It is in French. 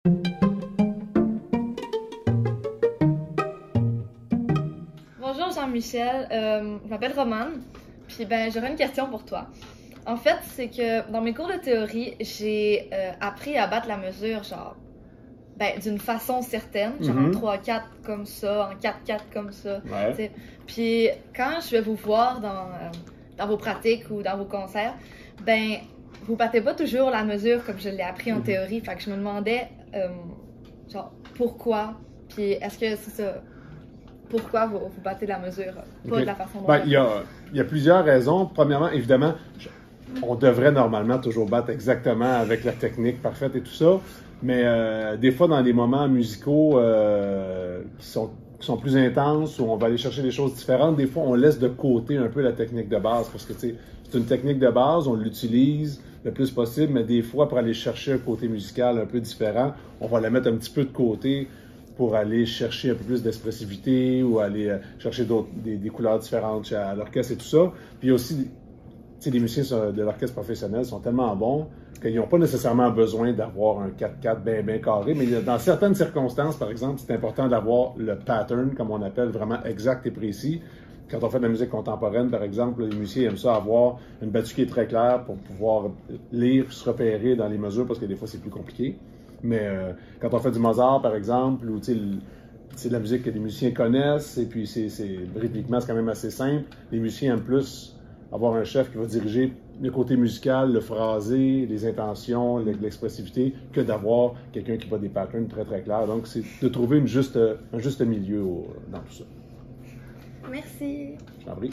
Bonjour Jean-Michel, je m'appelle Romane, puis j'aurais une question pour toi. En fait, c'est que dans mes cours de théorie, j'ai appris à battre la mesure, d'une façon certaine, genre en 3-4 comme ça, en 4-4 comme ça. Ouais. T'sais. Puis quand je vais vous voir dans vos pratiques ou dans vos concerts, vous battez pas toujours la mesure comme je l'ai appris en théorie. Fait que je me demandais, pourquoi, puis est-ce que c'est ça? Pourquoi vous battez la mesure, pas de la façon dont il y a plusieurs raisons. Premièrement, évidemment, on devrait normalement toujours battre exactement avec la technique parfaite et tout ça, mais des fois, dans des moments musicaux qui sont plus intenses, où on va aller chercher des choses différentes, des fois, on laisse de côté un peu la technique de base, parce que, tu sais, c'est une technique de base, on l'utilise le plus possible, mais des fois, pour aller chercher un côté musical un peu différent, on va la mettre un petit peu de côté pour aller chercher un peu plus d'expressivité ou aller chercher des couleurs différentes à l'orchestre et tout ça. Puis il y a aussi, tu sais, les musiciens de l'orchestre professionnel sont tellement bons qu'ils n'ont pas nécessairement besoin d'avoir un 4-4 bien carré, mais dans certaines circonstances, par exemple, c'est important d'avoir le pattern, comme on appelle, vraiment exact et précis. Quand on fait de la musique contemporaine, par exemple, les musiciens aiment ça avoir une battue qui est très claire pour pouvoir lire, se repérer dans les mesures, parce que des fois, c'est plus compliqué. Mais quand on fait du Mozart, par exemple, ou c'est de la musique que les musiciens connaissent, et puis rythmiquement, c'est quand même assez simple, les musiciens aiment plus avoir un chef qui va diriger le côté musical, le phrasé, les intentions, l'expressivité, que d'avoir quelqu'un qui va des patterns très très clairs. Donc, c'est de trouver un juste milieu dans tout ça. Merci. Je t'en prie.